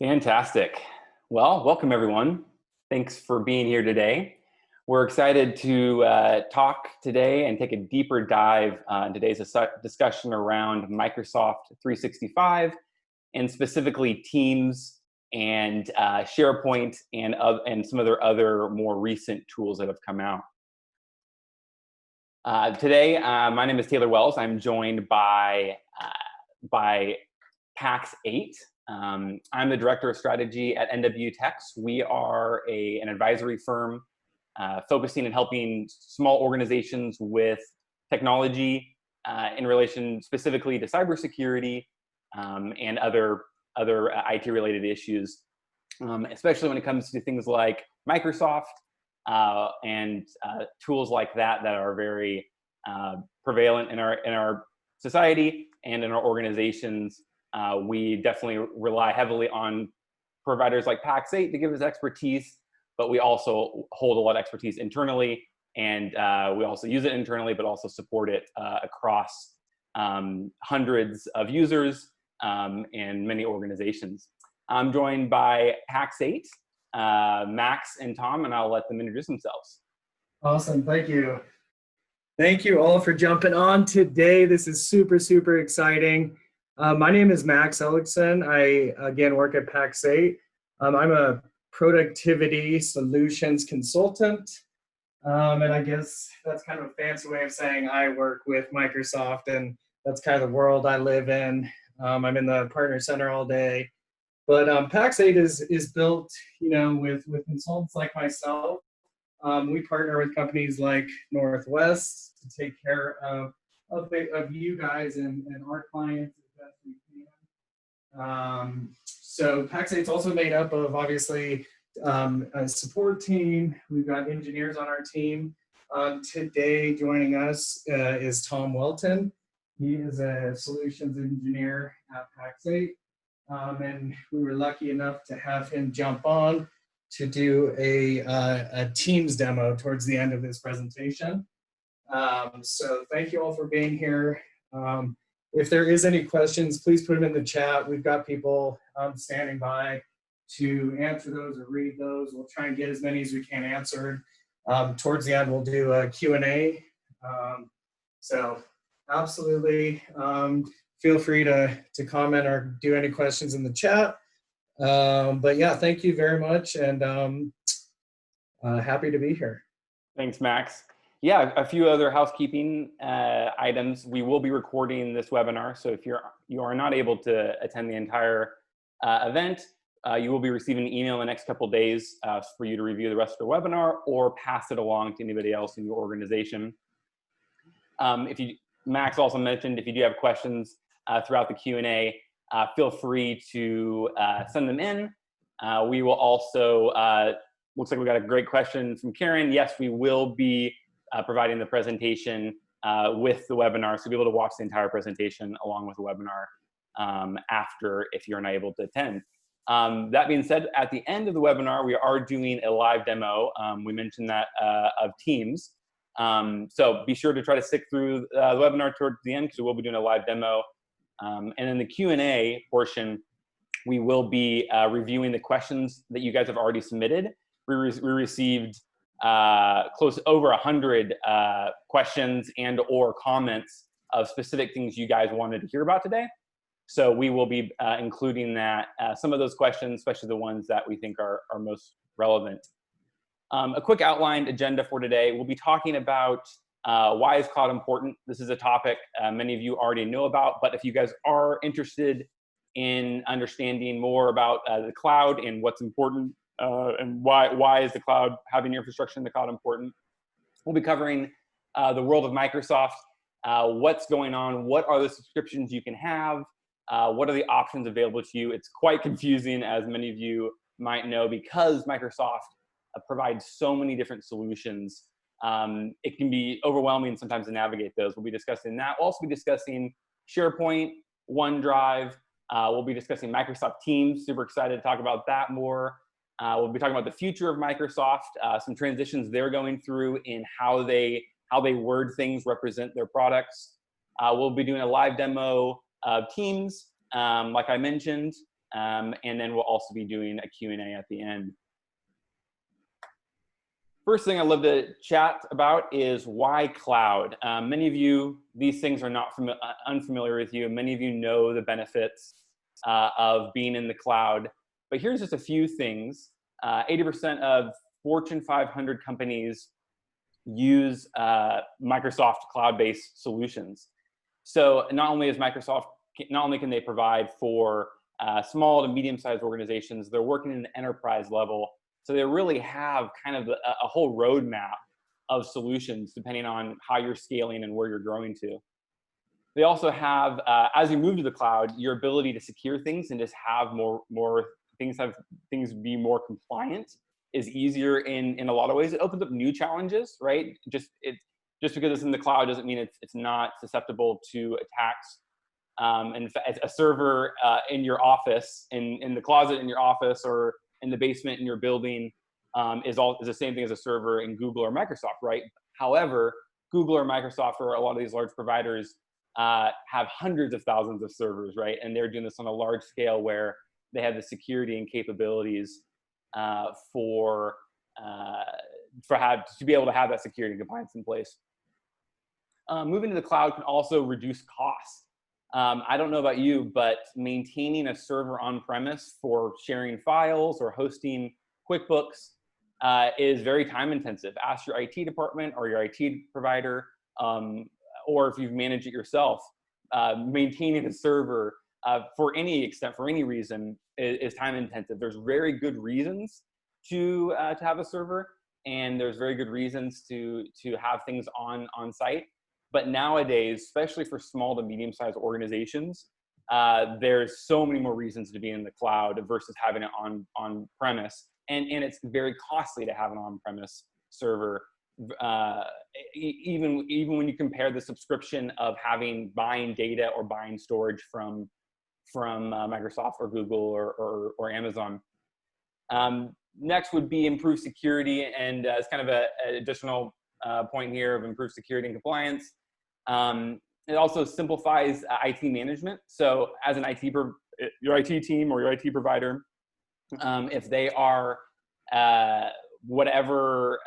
Fantastic. Well, welcome everyone. Thanks for being here today. We're excited to talk today and take a deeper dive in today's discussion around Microsoft 365 and specifically Teams and SharePoint and some of their other more recent tools that have come out. Today, my name is Taylor Wells. I'm joined by Pax 8. I'm the Director of Strategy at NW Techs. We are an advisory firm focusing and helping small organizations with technology in relation specifically to cybersecurity and other IT-related issues, especially when it comes to things like Microsoft and tools like that are very prevalent in our society and in our organizations. We definitely rely heavily on providers like Pax 8 to give us expertise, but we also hold a lot of expertise internally, and we also use it internally, but also support it across hundreds of users and many organizations. I'm joined by Pax 8, Max and Tom, and I'll let them introduce themselves. Awesome, thank you. Thank you all for jumping on today. This is super exciting. My name is Max Ellickson. I, again, work at Pax 8. I'm a productivity solutions consultant. And I guess that's kind of a fancy way of saying I work with Microsoft, and that's kind of the world I live in. I'm in the partner center all day. But Pax 8 is built, with consultants like myself. We partner with companies like Northwest to take care of you guys and our clients as best we can. So Pax 8 is also made up of, obviously, a support team. We've got engineers on our team. Today joining us is Tom Welton. He is a solutions engineer at Pax 8. And we were lucky enough to have him jump on to do a Teams demo towards the end of this presentation. So thank you all for being here. If there is any questions, please put them in the chat. We've got people standing by to answer those or read those. We'll try and get as many as we can answered. Towards the end, we'll do a Q&A. So absolutely, feel free to comment or do any questions in the chat. But yeah, thank you very much, and happy to be here. Thanks, Max. Yeah, a few other housekeeping items. We will be recording this webinar, so if you are not able to attend the entire event, you will be receiving an email in the next couple of days for you to review the rest of the webinar or pass it along to anybody else in your organization. Max also mentioned if you do have questions throughout the Q&A, feel free to send them in. We will also, looks like we got a great question from Karen. Yes, we will be providing the presentation with the webinar, so you'll be able to watch the entire presentation along with the webinar after if you're not able to attend. That being said, at the end of the webinar, we are doing a live demo. We mentioned that of Teams. So be sure to try to stick through the webinar towards the end because we will be doing a live demo. And in the Q&A portion, we will be reviewing the questions that you guys have already submitted. We received close to over 100 questions and or comments of specific things you guys wanted to hear about today. So we will be including that, some of those questions, especially the ones that we think are most relevant. A quick outlined agenda for today. We'll be talking about why is cloud important? This is a topic many of you already know about, but if you guys are interested in understanding more about the cloud and what's important and why is the cloud, having your infrastructure in the cloud important, we'll be covering the world of Microsoft, what's going on, what are the subscriptions you can have, what are the options available to you. It's quite confusing, as many of you might know, because Microsoft provides so many different solutions. It can be overwhelming sometimes to navigate those. We'll be discussing that. We'll also be discussing SharePoint, OneDrive. We'll be discussing Microsoft Teams. Super excited to talk about that more. We'll be talking about the future of Microsoft, some transitions they're going through in how they word things, represent their products. We'll be doing a live demo of Teams, like I mentioned. And then we'll also be doing a Q&A at the end. First thing I'd love to chat about is why cloud. Many of you, these things are not unfamiliar with you. Many of you know the benefits of being in the cloud. But here's just a few things. 80% of Fortune 500 companies use Microsoft cloud-based solutions. So not only can they provide for small to medium-sized organizations, they're working in the enterprise level. So they really have kind of a whole roadmap of solutions depending on how you're scaling and where you're growing to. They also have, as you move to the cloud, your ability to secure things and just have more things be more compliant is easier in a lot of ways. It opens up new challenges, right? Just because it's in the cloud doesn't mean it's not susceptible to attacks. And a server in your office, in the closet in your office, or in the basement in your building is the same thing as a server in Google or Microsoft, right? However, Google or Microsoft or a lot of these large providers have hundreds of thousands of servers, right? And they're doing this on a large scale where they have the security and capabilities to be able to have that security and compliance in place. Moving to the cloud can also reduce costs. I don't know about you, but maintaining a server on-premise for sharing files or hosting QuickBooks is very time-intensive. Ask your IT department or your IT provider, or if you've managed it yourself, maintaining a server for any extent, for any reason, is time-intensive. There's very good reasons to have a server, and there's very good reasons to have things on site. But nowadays, especially for small to medium-sized organizations, there's so many more reasons to be in the cloud versus having it on-premise. And it's very costly to have an on-premise server. Even when you compare the subscription of buying data or buying storage from Microsoft or Google or Amazon. Next would be improved security, and it's kind of an additional point here of improved security and compliance. It also simplifies IT management. So as an your IT team or your IT provider, if they are however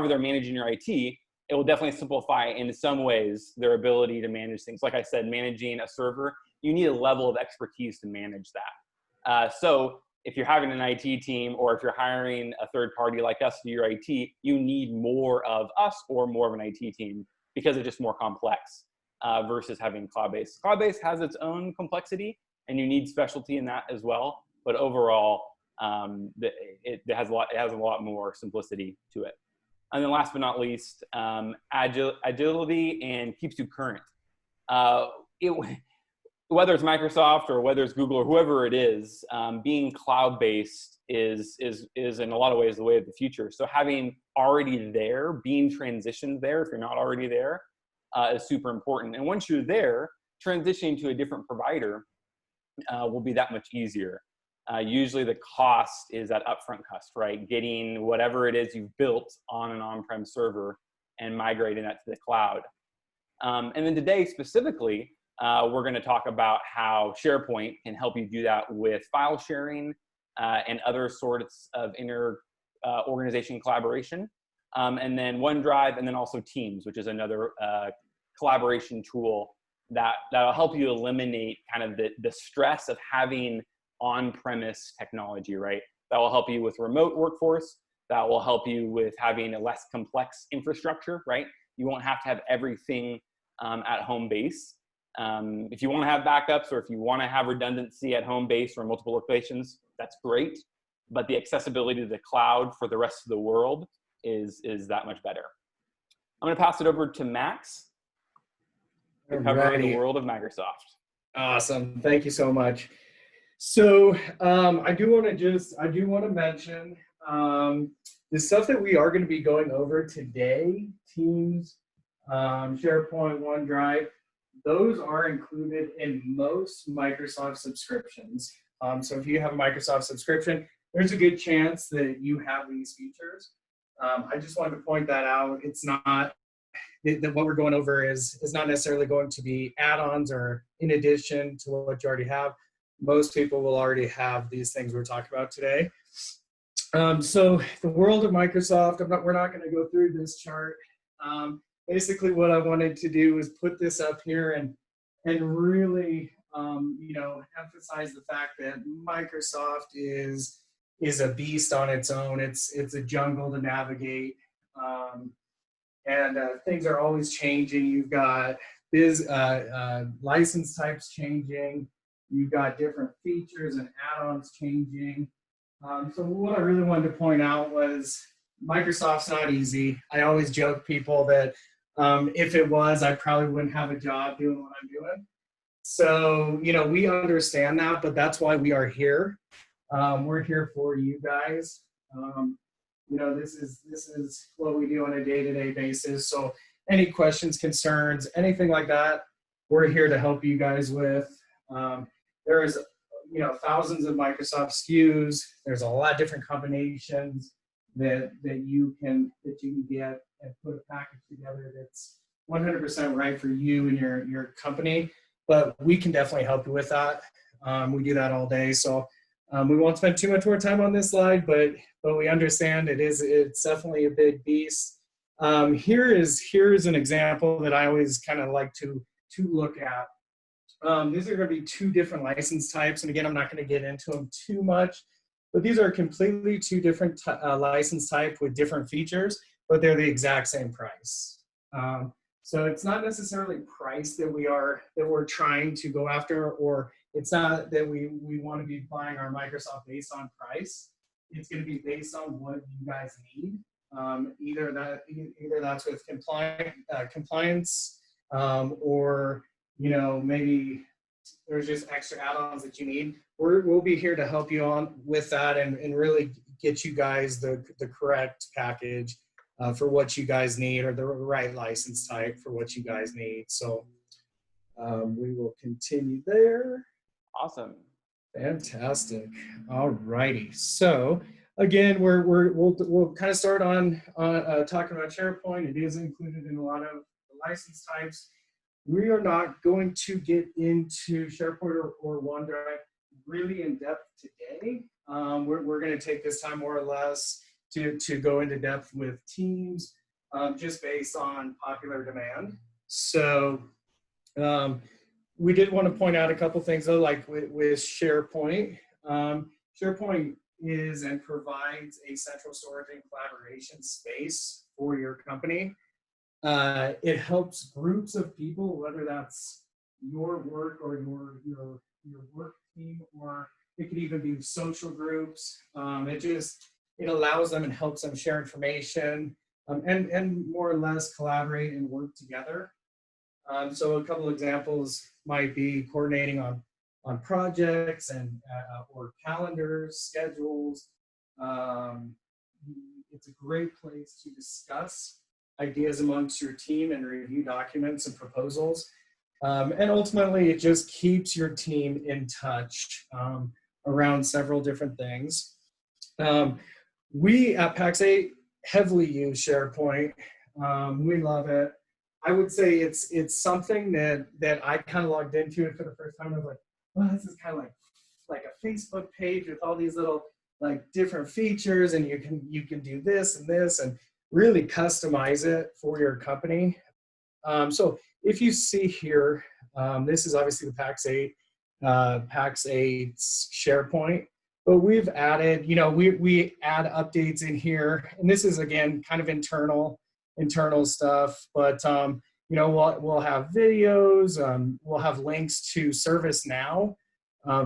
they're managing your IT, it will definitely simplify in some ways their ability to manage things. Like I said, managing a server, you need a level of expertise to manage that. So if you're having an IT team, or if you're hiring a third party like us to do your IT, you need more of us or more of an IT team, because it's just more complex versus having cloud-based. Cloud-based has its own complexity, and you need specialty in that as well. But overall, it has a lot more simplicity to it. And then last but not least, agility and keeps you current. Whether it's Microsoft or whether it's Google or whoever it is, being cloud-based is in a lot of ways the way of the future. So having being transitioned there, if you're not already there, is super important. And once you're there, transitioning to a different provider will be that much easier. Usually the cost is that upfront cost, right? Getting whatever it is you've built on an on-prem server and migrating that to the cloud. And then today specifically, we're going to talk about how SharePoint can help you do that with file sharing and other sorts of organization collaboration. And then OneDrive, and then also Teams, which is another collaboration tool that'll help you eliminate kind of the stress of having on-premise technology, right? That will help you with remote workforce. That will help you with having a less complex infrastructure, right? You won't have to have everything at home base. If you want to have backups, or if you want to have redundancy at home base or multiple locations, that's great. But the accessibility to the cloud for the rest of the world is that much better. I'm going to pass it over to Max to cover the world of Microsoft. Awesome. Thank you so much. So I do want to mention the stuff that we are going to be going over today, Teams, SharePoint, OneDrive, those are included in most Microsoft subscriptions. So if you have a Microsoft subscription, there's a good chance that you have these features. I just wanted to point that out. It's not that what we're going over is not necessarily going to be add-ons or in addition to what you already have. most people will already have these things we're talking about today. So the world of Microsoft, we're not going to go through this chart. Basically what I wanted to do is put this up here and really, emphasize the fact that Microsoft is a beast on its own. It's a jungle to navigate. And things are always changing. You've got license types changing. You've got different features and add-ons changing. So what I really wanted to point out was Microsoft's not easy. I always joke people that if it was, I probably wouldn't have a job doing what I'm doing. So, we understand that, but that's why we are here. We're here for you guys. This is what we do on a day-to-day basis. So any questions, concerns, anything like that, we're here to help you guys with. There is, thousands of Microsoft SKUs. There's a lot of different combinations that you can get and put a package together that's 100% right for you and your company. But we can definitely help you with that. We do that all day. So we won't spend too much more time on this slide, but we understand it's definitely a big beast. Here is an example that I always kind of like to look at. These are going to be two different license types, and again, I'm not going to get into them too much, but these are completely two different license type with different features, but they're the exact same price. So it's not necessarily price that we're trying to go after, or it's not that we want to be buying our Microsoft based on price. It's going to be based on what you guys need. Either that's with compliance, or maybe there's just extra add-ons that you need. We'll be here to help you on with that and really get you guys the correct package for what you guys need, or the right license type for what you guys need. So we will continue there. Awesome. Fantastic. All righty. So again, we'll kind of start on talking about SharePoint. It is included in a lot of the license types. We are not going to get into SharePoint or OneDrive really in depth today. We're going to take this time more or less to go into depth with Teams, just based on popular demand. So we did want to point out a couple things though, like with SharePoint. SharePoint is and provides a central storage and collaboration space for your company. It helps groups of people, whether that's your work or your work team, or it could even be social groups. It allows them and helps them share information and more or less collaborate and work together. So a couple examples might be coordinating on projects and or calendars, schedules. It's a great place to discuss ideas amongst your team and review documents and proposals. And ultimately, it just keeps your team in touch around several different things. We at PAX8 heavily use SharePoint. We love it. I would say it's something that I kind of logged into it for the first time. I was like, well, this is kind of like a Facebook page with all these little like different features, and you can do this and this and really customize it for your company. So if you see here, this is obviously the PAX8's SharePoint, but we've added, we add updates in here, and this is again kind of internal stuff, but we'll have videos, we'll have links to ServiceNow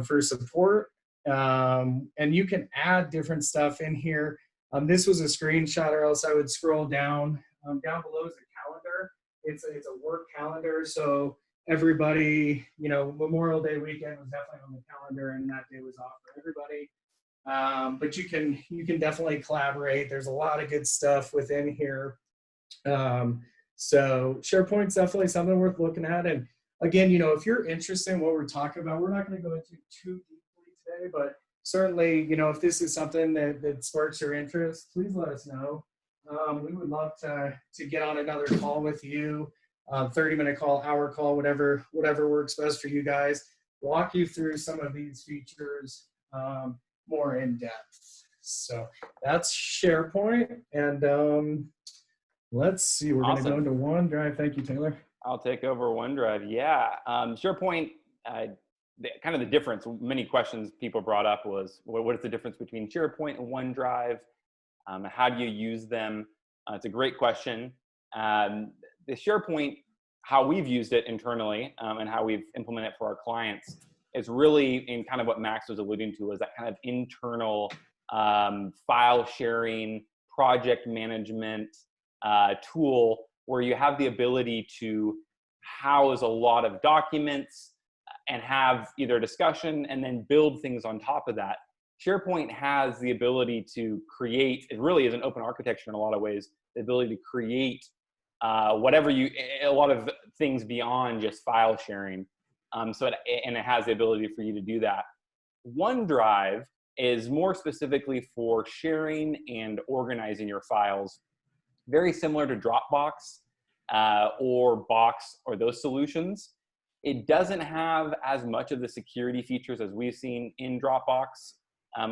for support, and you can add different stuff in here. This was a screenshot, or else I would scroll down. Down below is a calendar. It's a work calendar, so everybody, Memorial Day weekend was definitely on the calendar, and that day was off for everybody. But you can definitely collaborate. There's a lot of good stuff within here. So SharePoint's definitely something worth looking at. And again, if you're interested in what we're talking about, we're not going to go into too deeply today, but certainly, if this is something that sparks your interest, please let us know. We would love to get on another call with you, 30-minute call, hour call, whatever works best for you guys. walk you through some of these features more in depth. So that's SharePoint. And let's see, we're going to go into OneDrive. Thank you, Taylor. I'll take over OneDrive. Yeah, SharePoint, kind of the difference, many questions people brought up was, what is the difference between SharePoint and OneDrive? How do you use them? It's a great question. The SharePoint, how we've used it internally and how we've implemented it for our clients is really in kind of what Max was alluding to, is that kind of internal file sharing, project management tool where you have the ability to house a lot of documents and have either discussion and then build things on top of that. SharePoint has the ability to create, it really is an open architecture in a lot of ways, the ability to create a lot of things beyond just file sharing. And it has the ability for you to do that. OneDrive is more specifically for sharing and organizing your files, very similar to Dropbox or Box or those solutions. It doesn't have as much of the security features as we've seen in Dropbox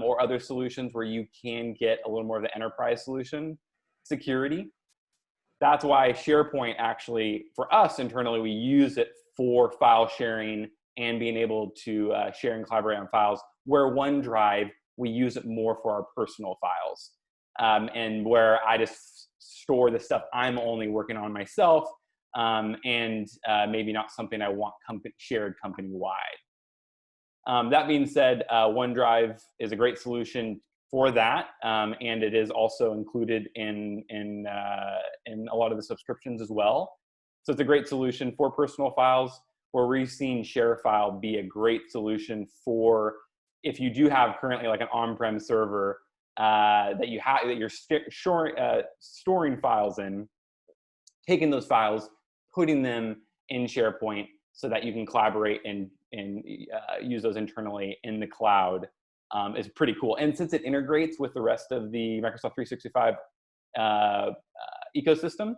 or other solutions where you can get a little more of the enterprise solution security. That's why SharePoint actually, for us internally, we use it for file sharing and being able to share and collaborate on files, where OneDrive, we use it more for our personal files and where I just store the stuff I'm only working on myself and maybe not something I want shared company-wide. That being said, OneDrive is a great solution for that, and it is also included in a lot of the subscriptions as well. So it's a great solution for personal files, where we've seen ShareFile be a great solution for if you do have currently like an on-prem server that you're storing files in, taking those files, putting them in SharePoint so that you can collaborate and use those internally in the cloud is pretty cool. And since it integrates with the rest of the Microsoft 365 ecosystem,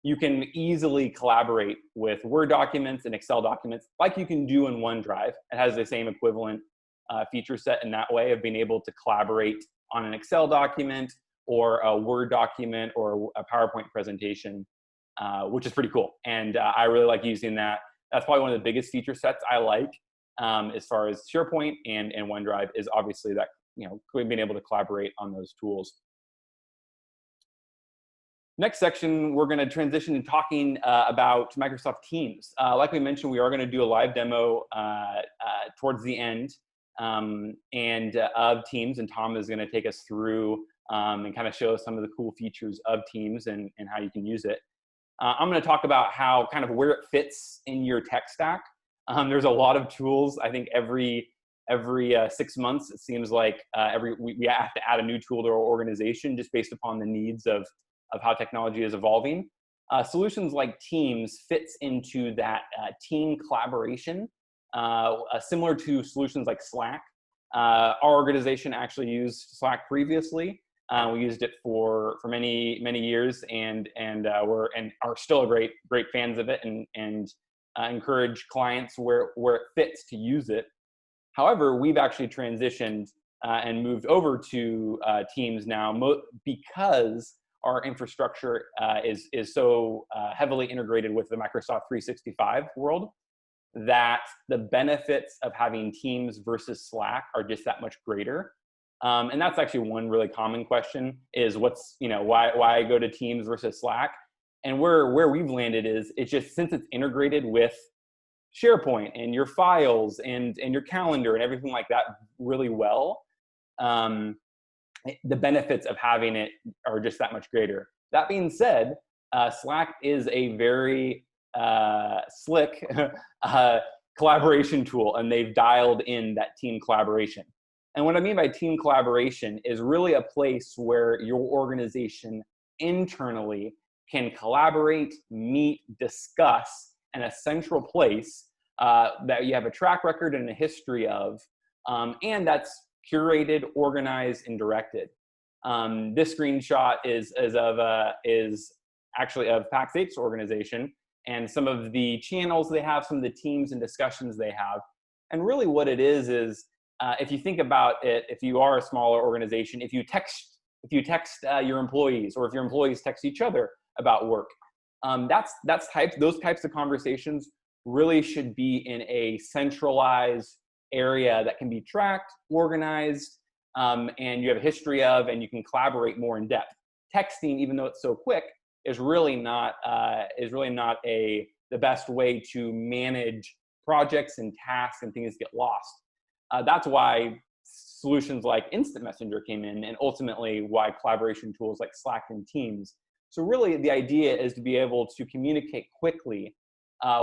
you can easily collaborate with Word documents and Excel documents like you can do in OneDrive. It has the same equivalent feature set in that way of being able to collaborate on an Excel document or a Word document or a PowerPoint presentation, which is pretty cool. And I really like using that. That's probably one of the biggest feature sets I like as far as SharePoint and OneDrive is obviously that, being able to collaborate on those tools. Next section, we're going to transition to talking about Microsoft Teams. Like we mentioned, we are going to do a live demo towards the end of Teams, and Tom is going to take us through and kind of show us some of the cool features of Teams and how you can use it. I'm going to talk about how kind of where it fits in your tech stack. There's a lot of tools. I think every 6 months, it seems like we have to add a new tool to our organization just based upon the needs of how technology is evolving. Solutions like Teams fits into that team collaboration, similar to solutions like Slack. Our organization actually used Slack previously. We used it for many years and are still great fans of it and encourage clients where it fits to use it. However, we've actually transitioned and moved over to Teams now because our infrastructure is so heavily integrated with the Microsoft 365 world that the benefits of having Teams versus Slack are just that much greater. And that's actually one really common question is why go to Teams versus Slack? And where we've landed is it's just since it's integrated with SharePoint and your files and your calendar and everything like that really well, the benefits of having it are just that much greater. That being said, Slack is a very slick collaboration tool, and they've dialed in that team collaboration. And what I mean by team collaboration is really a place where your organization internally can collaborate, meet, discuss, and a central place that you have a track record and a history of, and that's curated, organized, and directed. This screenshot is actually of PAX 8's organization and some of the channels they have, some of the teams and discussions they have. And really what it is if you think about it, if you are a smaller organization, if you text your employees, or if your employees text each other about work, those types of conversations really should be in a centralized area that can be tracked, organized, and you have a history of, and you can collaborate more in depth. Texting, even though it's so quick, is really not the best way to manage projects and tasks, and things get lost. That's why solutions like Instant Messenger came in, and ultimately why collaboration tools like Slack and Teams. So really the idea is to be able to communicate quickly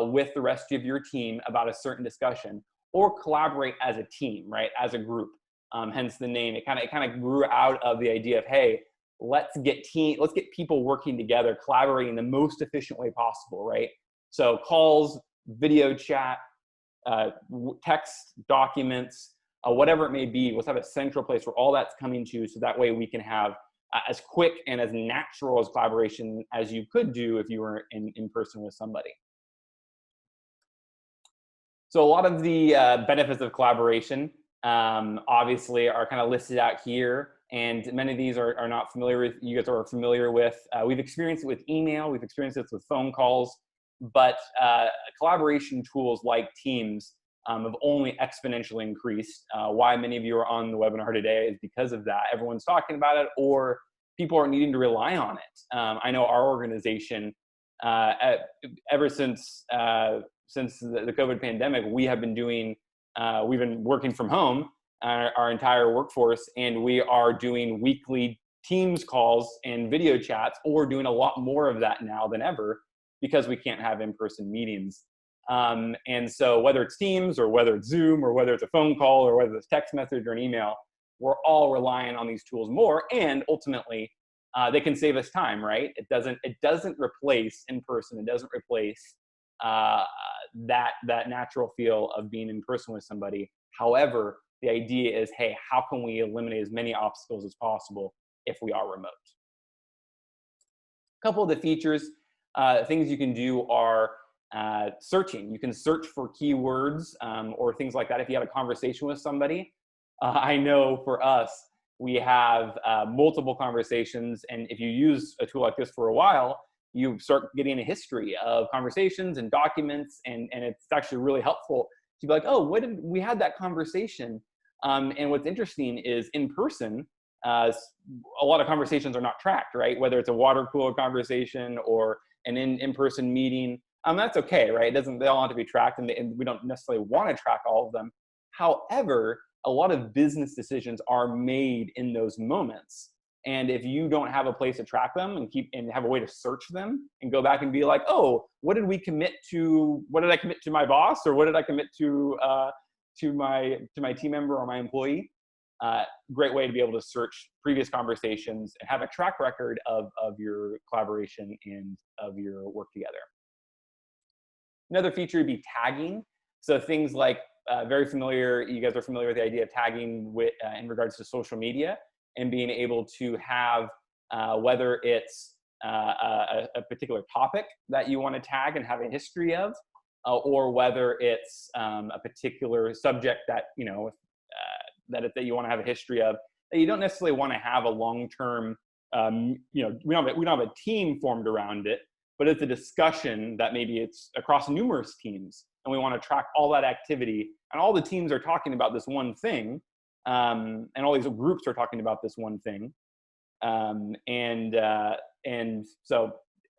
with the rest of your team about a certain discussion, or collaborate as a team, right? As a group, hence the name. It kind of grew out of the idea of, hey, let's get people working together, collaborating the most efficient way possible, right? So calls, video chat, text, documents, whatever it may be, let's have a central place where all that's coming to, so that way we can have as quick and as natural as collaboration as you could do if you were in person with somebody. So a lot of the benefits of collaboration obviously are kind of listed out here, and many of these are not familiar with, you guys are familiar with. We've experienced it with email, we've experienced it with phone calls, but collaboration tools like Teams have only exponentially increased. Why many of you are on the webinar today is because of that. Everyone's talking about it, or people are needing to rely on it. I know our organization, ever since the COVID pandemic, we have been doing, we've been working from home, our entire workforce, and we are doing weekly Teams calls and video chats, or doing a lot more of that now than ever, because we can't have in-person meetings. And so whether it's Teams, or whether it's Zoom, or whether it's a phone call, or whether it's text message or an email, we're all relying on these tools more, and ultimately they can save us time, right? It doesn't replace in person. It doesn't replace that natural feel of being in person with somebody. However, the idea is, hey, how can we eliminate as many obstacles as possible if we are remote? A couple of the features, things you can do are searching. You can search for keywords or things like that if you have a conversation with somebody. I know for us, we have multiple conversations, and if you use a tool like this for a while, you start getting a history of conversations and documents, and it's actually really helpful to be like, oh, we had that conversation. And what's interesting is, in person, a lot of conversations are not tracked, right? Whether it's a water cooler conversation or an in-person meeting, that's okay, right? They all have to be tracked, and we don't necessarily want to track all of them. However, a lot of business decisions are made in those moments. And if you don't have a place to track them and have a way to search them and go back and be like, oh, what did I commit to my boss, or what did I commit to my team member or my employee? Great way to be able to search previous conversations and have a track record of your collaboration and of your work together. Another feature would be tagging. So things like, very familiar, you guys are familiar with the idea of tagging in regards to social media, and being able to have, whether it's a particular topic that you want to tag and have a history of, or whether it's a particular subject that that you want to have a history of, that you don't necessarily want to have a long-term, we don't have a team formed around it, but it's a discussion that maybe it's across numerous teams, and we want to track all that activity, and all the teams are talking about this one thing, and all these groups are talking about this one thing, and so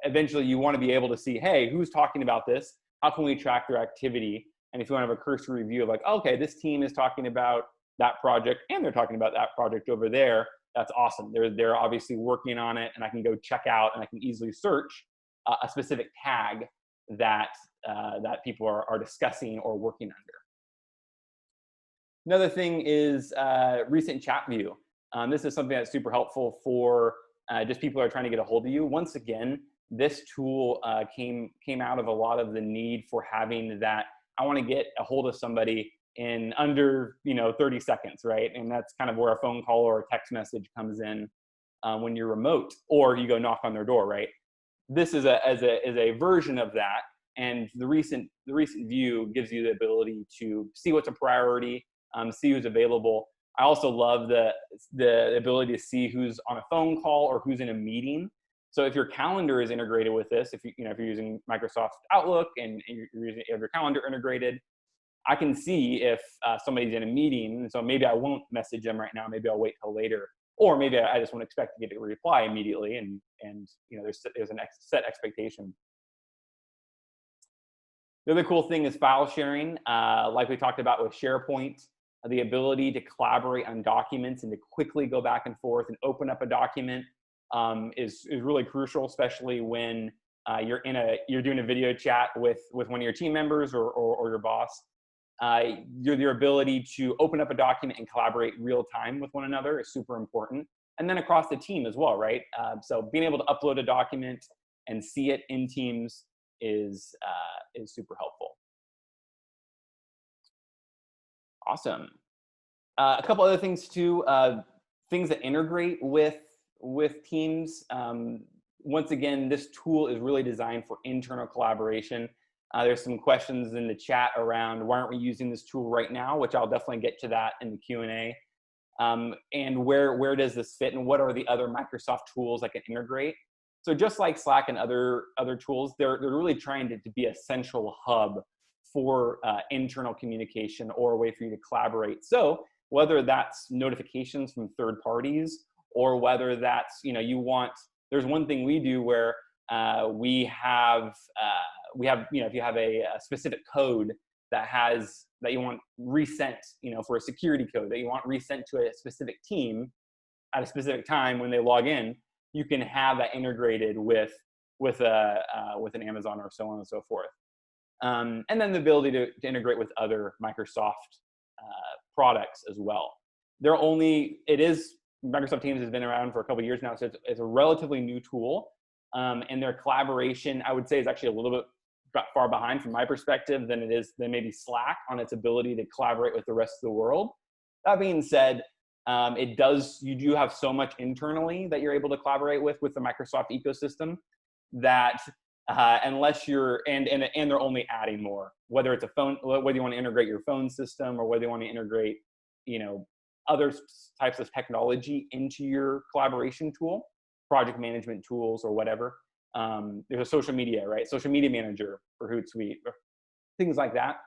eventually you want to be able to see, hey, who's talking about this? How can we track their activity? And if you want to have a cursory review of like, okay, this team is talking about that project, and they're talking about that project over there, that's awesome. They're obviously working on it, and I can go check out, and I can easily search a specific tag that people are discussing or working under. Another thing is recent chat view. This is something that's super helpful for just people who are trying to get a hold of you. Once again, this tool came out of a lot of the need for having that, I want to get a hold of somebody in under 30 seconds, right? And that's kind of where a phone call or a text message comes in when you're remote, or you go knock on their door, right? This is a version of that, And the recent view gives you the ability to see what's a priority, see who's available. I also love the ability to see who's on a phone call or who's in a meeting. So if your calendar is integrated with this, if you're using Microsoft Outlook and you have your calendar integrated, I can see if somebody's in a meeting. So maybe I won't message them right now. Maybe I'll wait till later, or maybe I just won't expect to get a reply immediately. And there's a set expectation. The other cool thing is file sharing, like we talked about with SharePoint. The ability to collaborate on documents and to quickly go back and forth and open up a document is really crucial, especially when you're doing a video chat with one of your team members or your boss. Your ability to open up a document and collaborate real time with one another is super important, and then across the team as well, right? So being able to upload a document and see it in Teams is super helpful. Awesome. A couple other things too, things that integrate with Teams. Once again, this tool is really designed for internal collaboration. There's some questions in the chat around why aren't we using this tool right now, which I'll definitely get to that in the Q&A. And where does this fit, and what are the other Microsoft tools that can integrate? So just like Slack and other tools, they're really trying to be a central hub for internal communication or a way for you to collaborate. So whether that's notifications from third parties, or whether that's, there's one thing we do where we have, if you have a specific code that you want resent, for a security code that you want resent to a specific team at a specific time when they log in, you can have that integrated with an Amazon or so on and so forth. And then the ability to integrate with other Microsoft products as well. Microsoft Teams has been around for a couple of years now, so it's a relatively new tool. And their collaboration, I would say, is actually a little bit far behind from my perspective than maybe Slack on its ability to collaborate with the rest of the world. That being said, you do have so much internally that you're able to collaborate with the Microsoft ecosystem that unless you're, and they're only adding more, whether it's a phone, whether you want to integrate your phone system or whether you want to integrate, other types of technology into your collaboration tool, project management tools or whatever. There's a social media, right? Social media manager for Hootsuite, or things like that.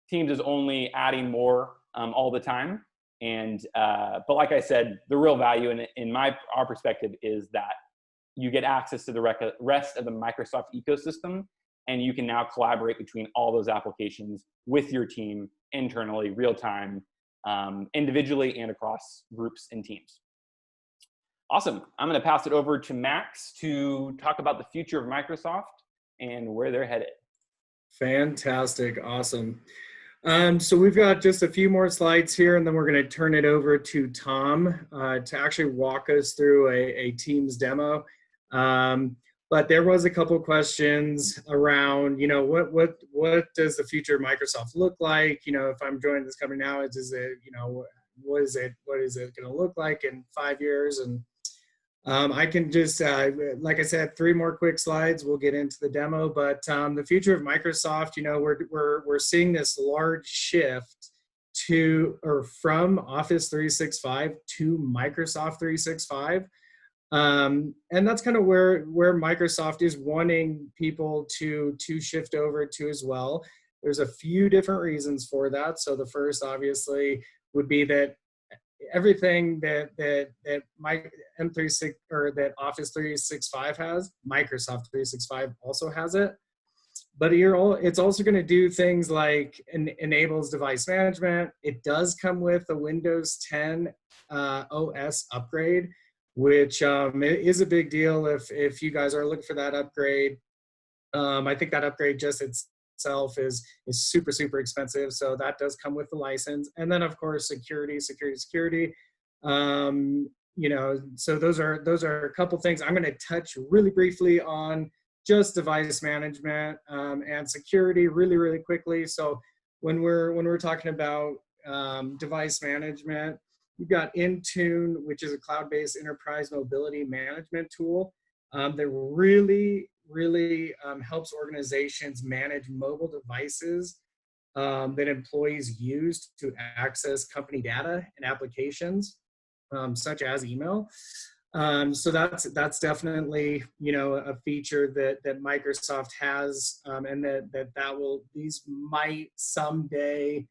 Teams is only adding more all the time. And, but like I said, the real value in our perspective is that you get access to the rest of the Microsoft ecosystem, and you can now collaborate between all those applications with your team internally, real time, individually and across groups and teams. Awesome. I'm going to pass it over to Max to talk about the future of Microsoft and where they're headed. Fantastic. Awesome. So we've got just a few more slides here, and then we're going to turn it over to Tom to actually walk us through a Teams demo. But there was a couple questions around, what does the future of Microsoft look like? If I'm joining this company now, is it, what is it going to look like in 5 years? And I can just, like I said, 3 more quick slides. We'll get into the demo. But the future of Microsoft, we're seeing this large shift from Office 365 to Microsoft 365. And that's kind of where Microsoft is wanting people to shift over to as well. There's a few different reasons for that. So the first, obviously, would be that everything that M36 or that Office 365 has, Microsoft 365 also has it. But it's also going to do things like enables device management. It does come with a Windows 10 OS upgrade, which is a big deal if you guys are looking for that upgrade. I think that upgrade just itself is super, super expensive. So that does come with the license. And then of course, security. So those are a couple things. I'm going to touch really briefly on just device management and security really, really quickly. So when we're talking about device management, you've got Intune, which is a cloud-based enterprise mobility management tool. That really really helps organizations manage mobile devices that employees use to access company data and applications, such as email. So that's definitely, you know, a feature that Microsoft has, and these might someday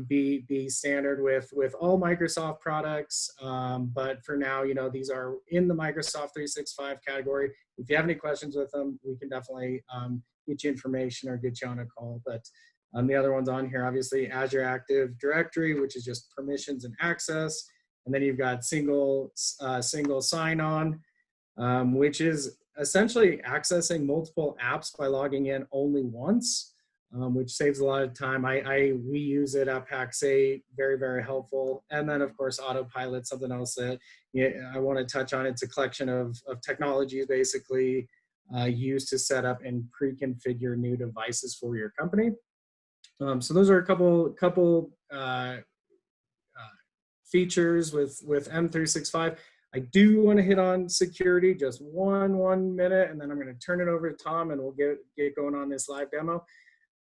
be standard with all Microsoft products. But for now, you know, these are in the Microsoft 365 category. If you have any questions with them, we can definitely get you information or get you on a call. But the other ones on here, obviously, Azure Active Directory, which is just permissions and access. And then you've got single sign-on, which is essentially accessing multiple apps by logging in only once, which saves a lot of time. We use it at PAX8, very, very helpful. And then, of course, Autopilot, something else that I want to touch on. It's a collection of technologies basically used to set up and pre-configure new devices for your company. So those are a couple features with M365. I do want to hit on security, just one minute, and then I'm going to turn it over to Tom, and we'll get going on this live demo.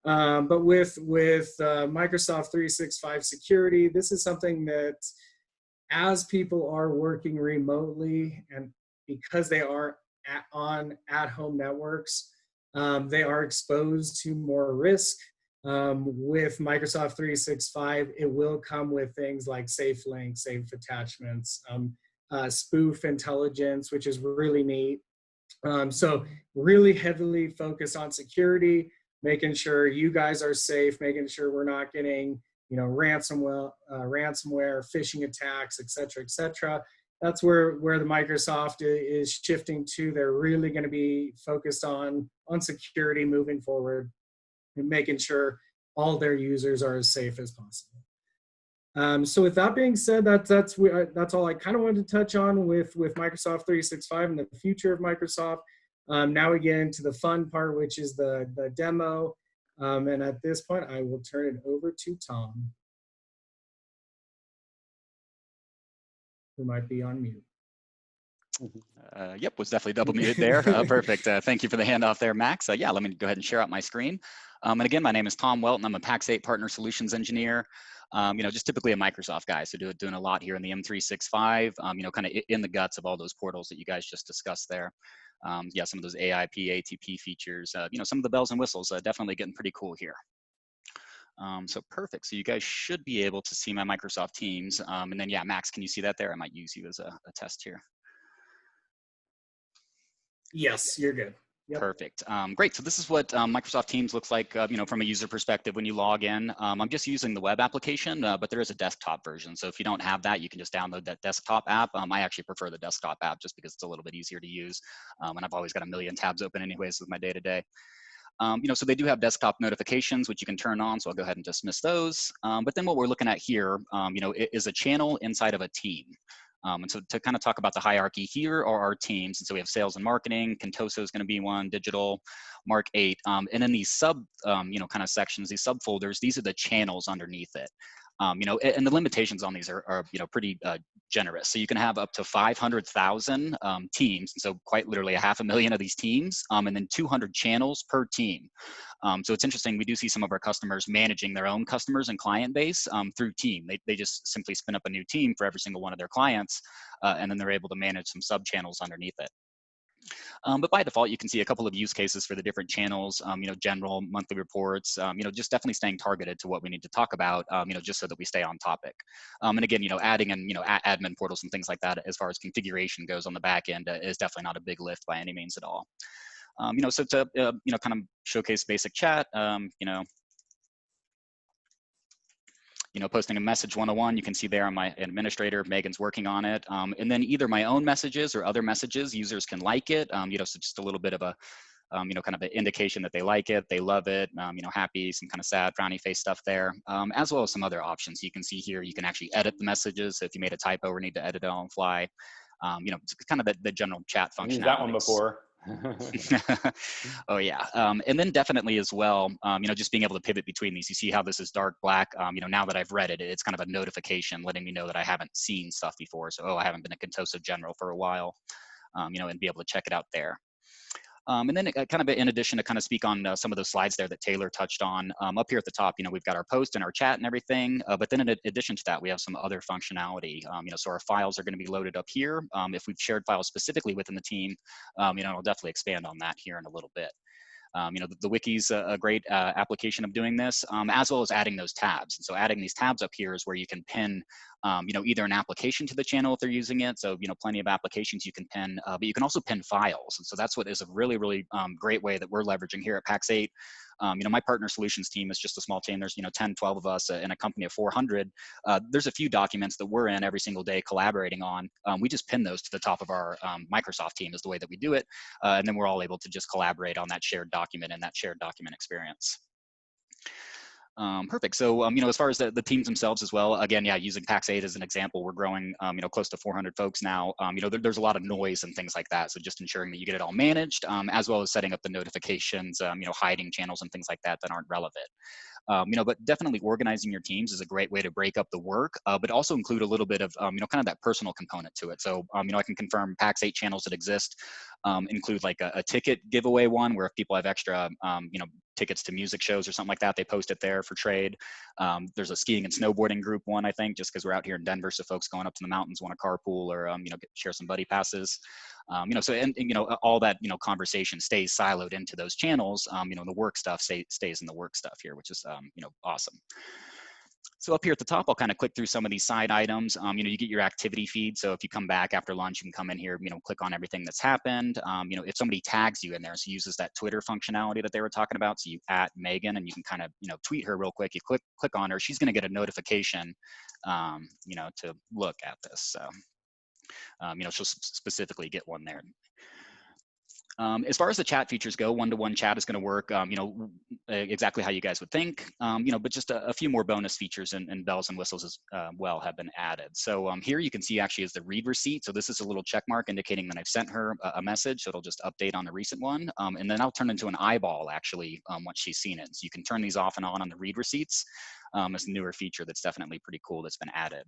But with Microsoft 365 security, this is something that, as people are working remotely, and because they are on at-home networks, they are exposed to more risk. With Microsoft 365, it will come with things like safe links, safe attachments, spoof intelligence, which is really neat. So really heavily focused on security, making sure you guys are safe, making sure we're not getting, you know, ransomware, phishing attacks, et cetera, et cetera. That's where the Microsoft is shifting to. They're really going to be focused on security moving forward, and making sure all their users are as safe as possible. So with that being said, that's all I kind of wanted to touch on with Microsoft 365 and the future of Microsoft. Now we get into the fun part, which is the demo. And at this point, I will turn it over to Tom, who might be on mute. Yep, was definitely double muted there. Perfect. Thank you for the handoff there, Max. Yeah, let me go ahead and share out my screen. And again, my name is Tom Welton. I'm a PAX8 Partner Solutions Engineer. You know, just typically a Microsoft guy, so doing a lot here in the M365. You know, kind of in the guts of all those portals that you guys just discussed there. Yeah, some of those AIP, ATP features. You know, some of the bells and whistles. Definitely getting pretty cool here. So perfect. So you guys should be able to see my Microsoft Teams. And then, yeah, Max, can you see that there? I might use you as a test here. Yes, you're good. Yep. Perfect. Great. So this is what Microsoft Teams looks like, you know, from a user perspective when you log in. I'm just using the web application, but there is a desktop version. So if you don't have that, you can just download that desktop app. I actually prefer the desktop app just because it's a little bit easier to use. And I've always got a million tabs open anyways with my day-to-day. You know, so they do have desktop notifications, which you can turn on. So I'll go ahead and dismiss those. But then what we're looking at here, you know, is a channel inside of a team. And so to kind of talk about the hierarchy, here are our teams. And so we have sales and marketing, Contoso is going to be one, digital, Mark 8. And then these sub, you know, kind of sections, these subfolders, these are the channels underneath it. You know, and the limitations on these are you know, pretty generous. So you can have up to 500,000 teams. And so quite literally 500,000 of these teams, and then 200 channels per team. So it's interesting, we do see some of our customers managing their own customers and client base through Team. They just simply spin up a new team for every single one of their clients, and then they're able to manage some sub channels underneath it. But by default, you can see a couple of use cases for the different channels, you know, general, monthly reports, you know, just definitely staying targeted to what we need to talk about, you know, just so that we stay on topic. And again, you know, adding in, you know, admin portals and things like that as far as configuration goes on the back end is definitely not a big lift by any means at all. You know, so to, you know, kind of showcase basic chat, you know, posting a message 101, you can see there I'm my administrator, Megan's working on it. And then either my own messages or other messages, users can like it, you know, so just a little bit of a, you know, kind of an indication that they like it, they love it, you know, happy, some kind of sad, frowny face stuff there, as well as some other options. You can see here, you can actually edit the messages. So if you made a typo or need to edit it on the fly, you know, it's kind of the general chat functionality. Used that one before. Oh yeah, and then definitely as well, you know, just being able to pivot between these. You see how this is dark black. You know, now that I've read it, it's kind of a notification letting me know that I haven't seen stuff before. So, oh, I haven't been a Contoso general for a while, you know, and be able to check it out there. And then kind of in addition to kind of speak on some of those slides there that Taylor touched on, up here at the top, we've got our post and our chat and everything. But then in addition to that, we have some other functionality. So our files are going to be loaded up here. If we've shared files specifically within the team, I'll definitely expand on that here in a little bit. The wiki's a great application of doing this, as well as adding those tabs. And so adding these tabs up here is where you can pin, either an application to the channel if they're using it. So, plenty of applications you can pin, but you can also pin files. And so that's what is a really, really great way that we're leveraging here at Pax8. My partner solutions team is just a small team. There's 10, 12 of us in a company of 400. There's a few documents that we're in every single day collaborating on. We just pin those to the top of our Microsoft team is the way that we do it. And then we're all able to just collaborate on that shared document and that shared document experience. Perfect. So, as far as the teams themselves as well, again, yeah, using Pax8 as an example, we're growing, close to 400 folks now. There's a lot of noise and things like that. So just ensuring that you get it all managed, as well as setting up the notifications, hiding channels and things like that that aren't relevant. But definitely organizing your teams is a great way to break up the work, but also include a little bit of, kind of that personal component to it. So, I can confirm Pax8 channels that exist include like a ticket giveaway one where if people have extra, tickets to music shows or something like that, they post it there for trade. There's a skiing and snowboarding group one, I think, just because we're out here in Denver, so folks going up to the mountains want to carpool or, share some buddy passes. All that, conversation stays siloed into those channels. The work stuff stays in the work stuff here, which is, awesome. So up here at the top, I'll kind of click through some of these side items. You get your activity feed. So if you come back after lunch, you can come in here, click on everything that's happened. If somebody tags you in there, so uses that Twitter functionality that they were talking about. So you at Megan and you can kind of, tweet her real quick. You click on her, she's going to get a notification, to look at this. So, she'll specifically get one there. As far as the chat features go, one-to-one chat is going to work, exactly how you guys would think, but just a few more bonus features and bells and whistles as well have been added. So here you can see actually is the read receipt. So this is a little check mark indicating that I've sent her a message. So it'll just update on the recent one. And then I'll turn into an eyeball actually once she's seen it. So you can turn these off and on the read receipts. It's a newer feature that's definitely pretty cool that's been added.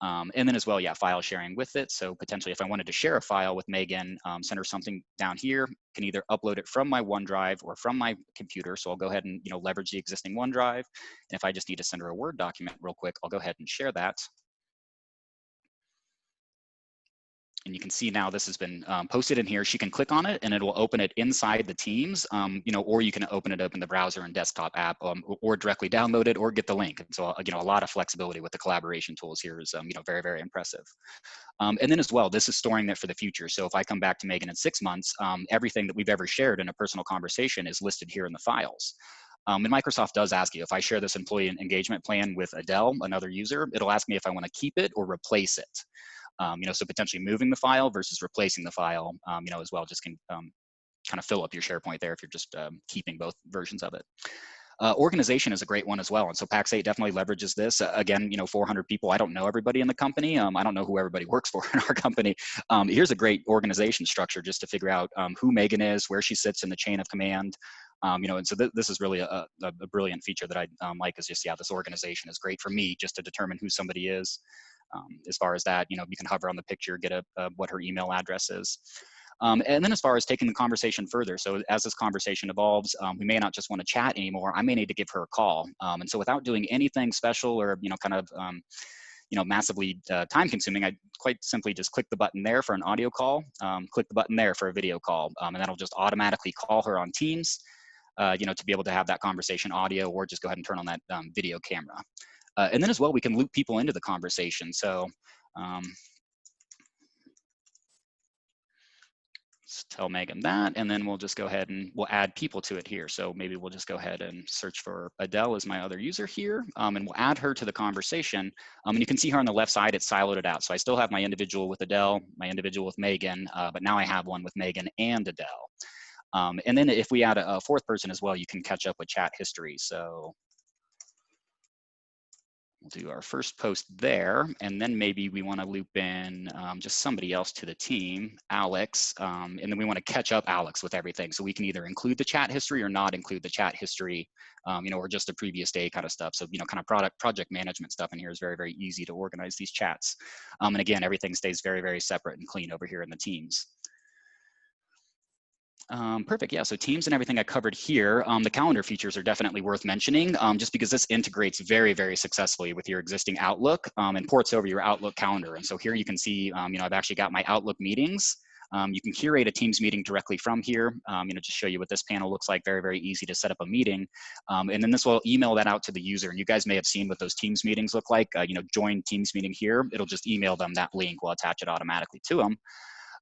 And then as well, yeah, file sharing with it. So potentially if I wanted to share a file with Megan, send her something down here, can either upload it from my OneDrive or from my computer. So I'll go ahead and, leverage the existing OneDrive. And if I just need to send her a Word document real quick, I'll go ahead and share that. And you can see now this has been posted in here. She can click on it and it will open it inside the Teams, or you can open it up in the browser and desktop app, or directly download it or get the link. And so, a lot of flexibility with the collaboration tools here is, very, very impressive. And then as well, this is storing that for the future. So if I come back to Megan in 6 months, everything that we've ever shared in a personal conversation is listed here in the files. And Microsoft does ask you, if I share this employee engagement plan with Adele, another user, it'll ask me if I want to keep it or replace it. So potentially moving the file versus replacing the file, as well, just can kind of fill up your SharePoint there if you're just keeping both versions of it. Organization is a great one as well. And so Pax8 definitely leverages this. Again, 400 people. I don't know everybody in the company. I don't know who everybody works for in our company. Here's a great organization structure just to figure out who Megan is, where she sits in the chain of command. And so this is really a brilliant feature that I like is just, yeah, this organization is great for me just to determine who somebody is. As far as that, you can hover on the picture, get what her email address is. And then as far as taking the conversation further, so as this conversation evolves, we may not just want to chat anymore. I may need to give her a call. And so without doing anything special or, massively time consuming, I quite simply just click the button there for an audio call, click the button there for a video call, and that'll just automatically call her on Teams, to be able to have that conversation audio, or just go ahead and turn on that video camera. And then as well, we can loop people into the conversation. So let's tell Megan that, and then we'll just go ahead and we'll add people to it here. So maybe we'll just go ahead and search for Adele as my other user here, and we'll add her to the conversation. And you can see her on the left side, it's siloed it out. So I still have my individual with Adele, my individual with Megan, but now I have one with Megan and Adele. And then if we add a fourth person as well, you can catch up with chat history. So we'll do our first post there, and then maybe we want to loop in just somebody else to the team, Alex, and then we want to catch up Alex with everything. So we can either include the chat history or not include the chat history, or just the previous day kind of stuff. So, kind of project management stuff in here is very, very easy to organize these chats. And again, everything stays very, very separate and clean over here in the Teams. Perfect. Yeah. So Teams and everything I covered here. The calendar features are definitely worth mentioning, just because this integrates very, very successfully with your existing Outlook and ports over your Outlook calendar. And so here you can see, I've actually got my Outlook meetings. You can curate a Teams meeting directly from here. Just show you what this panel looks like. Very, very easy to set up a meeting. And then this will email that out to the user. And you guys may have seen what those Teams meetings look like. Join Teams meeting here. It'll just email them that link. We'll attach it automatically to them.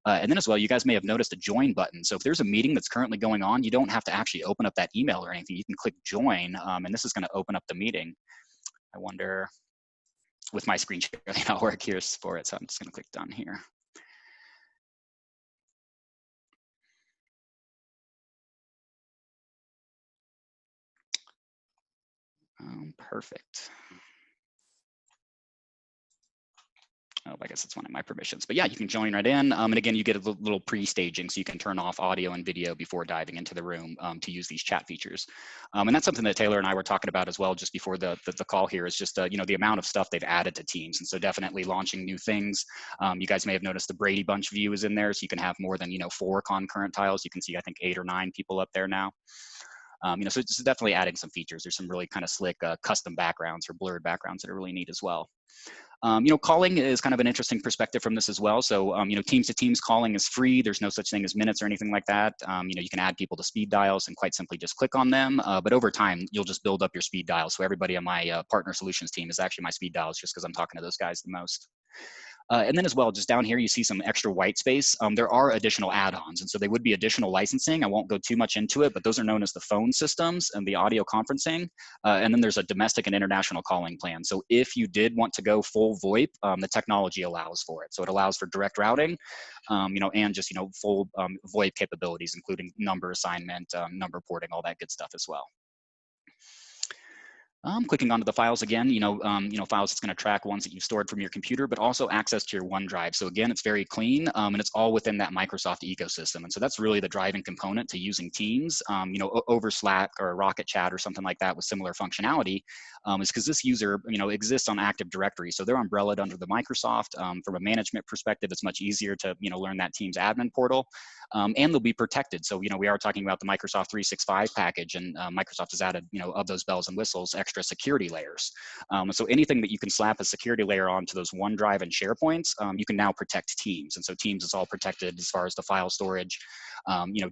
And then as well, you guys may have noticed a join button. So if there's a meeting that's currently going on, you don't have to actually open up that email or anything. You can click join, and this is going to open up the meeting. I wonder, with my screen share, how work here for it. So I'm just going to click done here. Perfect. Oh, I guess it's one of my permissions, but yeah, you can join right in. And again, you get a little pre-staging, so you can turn off audio and video before diving into the room to use these chat features. And that's something that Taylor and I were talking about as well, just before the call here, is just the amount of stuff they've added to Teams. And so definitely launching new things. You guys may have noticed the Brady Bunch view is in there, so you can have more than 4 concurrent tiles. You can see, I think, 8 or 9 people up there now. So it's definitely adding some features. There's some really kind of slick custom backgrounds or blurred backgrounds that are really neat as well. Calling is kind of an interesting perspective from this as well. So, Teams to Teams calling is free. There's no such thing as minutes or anything like that. You can add people to speed dials and quite simply just click on them. But over time, you'll just build up your speed dials. So everybody on my partner solutions team is actually my speed dials, just because I'm talking to those guys the most. And then as well, just down here, you see some extra white space. There are additional add-ons, and so they would be additional licensing. I won't go too much into it, but those are known as the phone systems and the audio conferencing. And then there's a domestic and international calling plan. So if you did want to go full VoIP, the technology allows for it. So it allows for direct routing, and just, full VoIP capabilities, including number assignment, number porting, all that good stuff as well. Clicking onto the files again, files it's going to track ones that you've stored from your computer, but also access to your OneDrive. So again, it's very clean, and it's all within that Microsoft ecosystem. And so that's really the driving component to using Teams, over Slack or Rocket Chat or something like that with similar functionality, is because this user, exists on Active Directory. So they're umbrellaed under the Microsoft. From a management perspective, it's much easier to, learn that Teams admin portal, and they'll be protected. So, we are talking about the Microsoft 365 package, and Microsoft has added, of those bells and whistles, extra security layers. So anything that you can slap a security layer onto those OneDrive and SharePoints, you can now protect Teams. And so Teams is all protected as far as the file storage,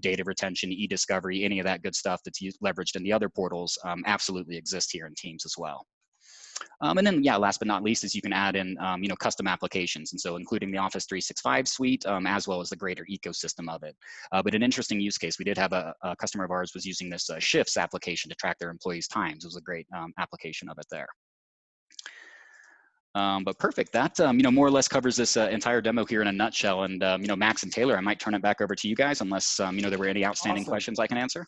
data retention, e-discovery, any of that good stuff that's leveraged in the other portals absolutely exists here in Teams as well. And then, last but not least, is you can add in, custom applications. And so including the Office 365 suite, as well as the greater ecosystem of it. But an interesting use case, we did have a customer of ours was using this Shifts application to track their employees' times. It was a great application of it there. But perfect, that, more or less covers this entire demo here in a nutshell. And, Max and Taylor, I might turn it back over to you guys unless, there were any outstanding questions I can answer.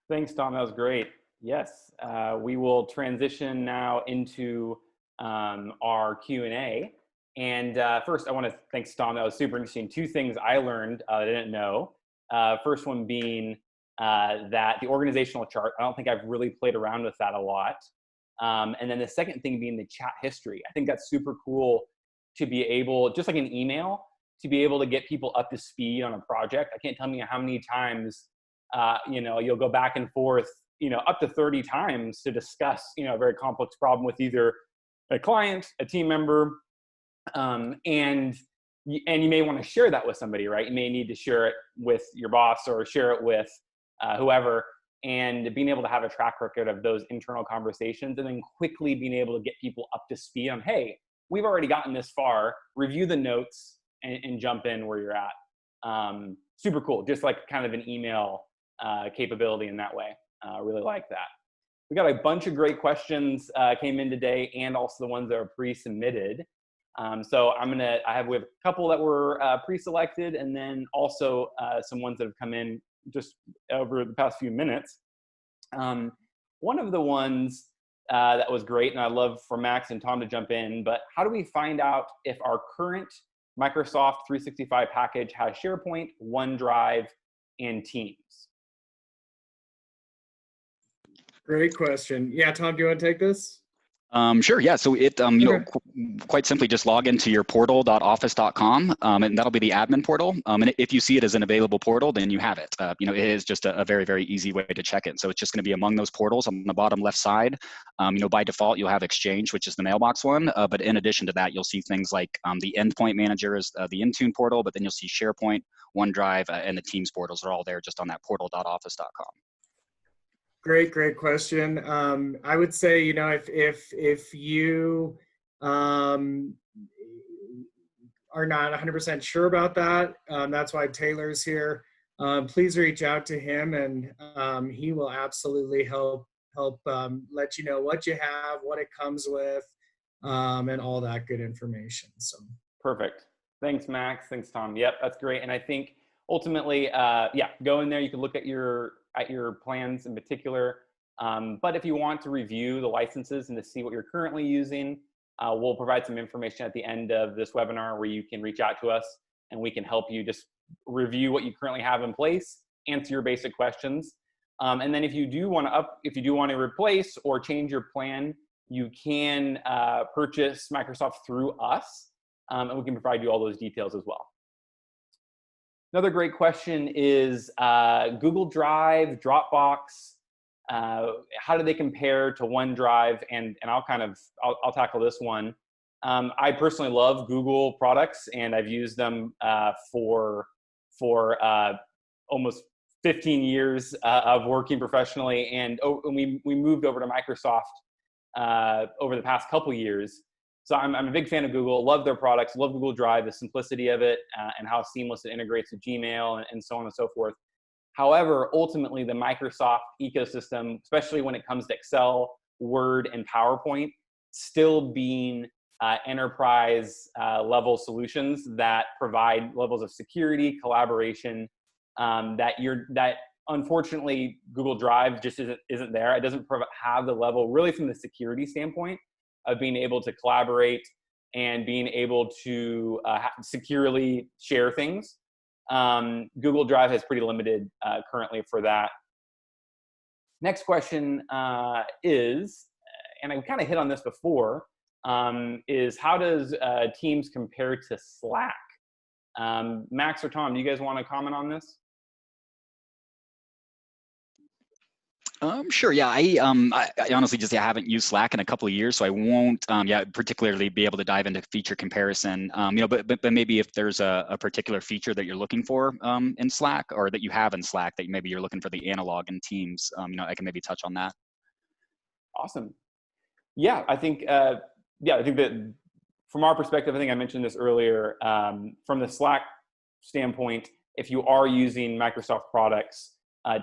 Thanks, Tom, that was great. Yes, we will transition now into our Q&A. And first, I want to thank Tom. That was super interesting. 2 things I learned that I didn't know. First one being that the organizational chart, I don't think I've really played around with that a lot. And then the second thing being the chat history. I think that's super cool to be able, just like an email, to be able to get people up to speed on a project. I can't tell you how many times, you'll go back and forth, up to 30 times to discuss, a very complex problem with either a client, a team member, and you may want to share that with somebody, right? You may need to share it with your boss or share it with whoever, and being able to have a track record of those internal conversations and then quickly being able to get people up to speed on, hey, we've already gotten this far, review the notes and jump in where you're at. Super cool, just like kind of an email capability in that way. Really like that. We got a bunch of great questions came in today, and also the ones that are pre-submitted. So we have a couple that were pre-selected, and then also some ones that have come in just over the past few minutes. One of the ones that was great, and I'd love for Max and Tom to jump in, but how do we find out if our current Microsoft 365 package has SharePoint, OneDrive, and Teams? Great question. Yeah, Tom, do you want to take this? Sure. Yeah. So it, Okay. quite simply just log into your portal.office.com, and that'll be the admin portal. And if you see it as an available portal, then you have it. It is just a very, very easy way to check it. So it's just going to be among those portals on the bottom left side. By default, you'll have Exchange, which is the mailbox one. But in addition to that, you'll see things like the Endpoint Manager is the Intune portal, but then you'll see SharePoint, OneDrive, and the Teams portals are all there just on that portal.office.com. Great question. I would say, if you are not 100% sure about that, that's why Taylor's here. Please reach out to him, and he will absolutely help let you know what you have, what it comes with, and all that good information. So Perfect. Thanks, Max. Thanks, Tom. Yep, that's great. And I think ultimately, yeah, go in there. You can look at your plans in particular. But if you want to review the licenses and to see what you're currently using, we'll provide some information at the end of this webinar where you can reach out to us and we can help you just review what you currently have in place, answer your basic questions. And then if you do want to replace or change your plan, you can purchase Microsoft through us, and we can provide you all those details as well. Another great question is Google Drive, Dropbox. How do they compare to OneDrive? And I'll tackle this one. I personally love Google products, and I've used them for almost 15 years of working professionally. And we moved over to Microsoft over the past couple years. So I'm a big fan of Google, love their products, love Google Drive, the simplicity of it, and how seamless it integrates with Gmail and so on and so forth. However, ultimately, the Microsoft ecosystem, especially when it comes to Excel, Word, and PowerPoint, still being enterprise level solutions that provide levels of security, collaboration, that unfortunately Google Drive just isn't there. It doesn't have the level, really, from the security standpoint, of being able to collaborate and being able to securely share things. Google Drive has pretty limited currently for that. Next question is, and I kind of hit on this before, is how does Teams compare to Slack? Max or Tom, do you guys want to comment on this? Sure. Yeah, I honestly just haven't used Slack in a couple of years, so I won't particularly be able to dive into feature comparison. But maybe if there's a particular feature that you're looking for in Slack, or that you have in Slack that maybe you're looking for the analog in Teams, I can maybe touch on that. Awesome. Yeah, I think that from our perspective, I think I mentioned this earlier. From the Slack standpoint, if you are using Microsoft products,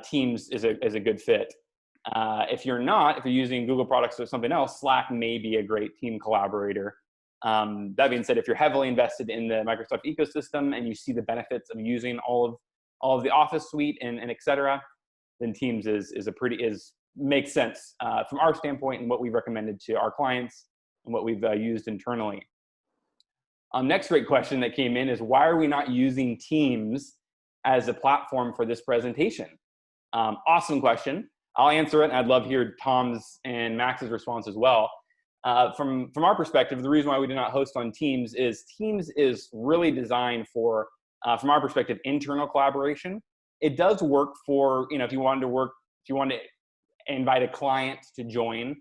Teams is a good fit. If you're using Google products or something else, Slack may be a great team collaborator. That being said, if you're heavily invested in the Microsoft ecosystem and you see the benefits of using all of the Office suite and et cetera, then Teams makes sense from our standpoint and what we've recommended to our clients and what we've used internally. Next great question that came in is, why are we not using Teams as a platform for this presentation? Awesome question. I'll answer it, and I'd love to hear Tom's and Max's response as well. From our perspective, the reason why we do not host on Teams is really designed for, from our perspective, internal collaboration. It does work for, if you want to invite a client to join,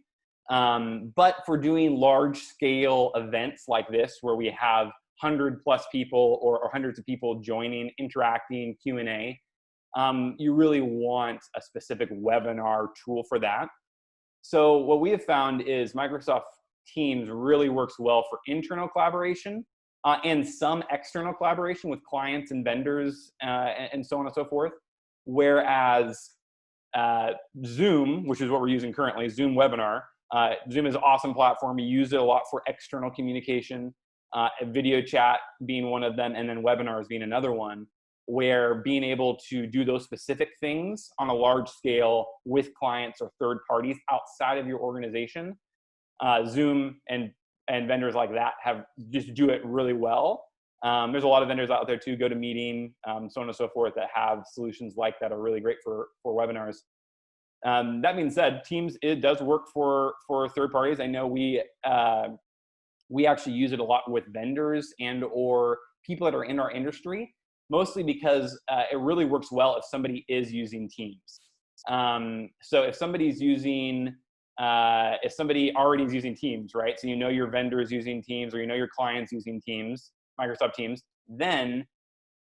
but for doing large scale events like this, where we have 100+ people or hundreds of people joining, interacting, Q&A, you really want a specific webinar tool for that. So what we have found is Microsoft Teams really works well for internal collaboration and some external collaboration with clients and vendors and so on and so forth. Whereas Zoom, which is what we're using currently, Zoom Webinar, Zoom is an awesome platform. We use it a lot for external communication, video chat being one of them, and then webinars being another one, where being able to do those specific things on a large scale with clients or third parties outside of your organization, Zoom and vendors like that just do it really well. There's a lot of vendors out there too, GoToMeeting, so on and so forth, that have solutions like that are really great for webinars. That being said, Teams, it does work for third parties. I know we actually use it a lot with vendors and or people that are in our industry, mostly because it really works well if somebody is using Teams. So if somebody's using, if somebody already is using Teams, right? So you know your vendor is using Teams, or you know your client's using Teams, Microsoft Teams, then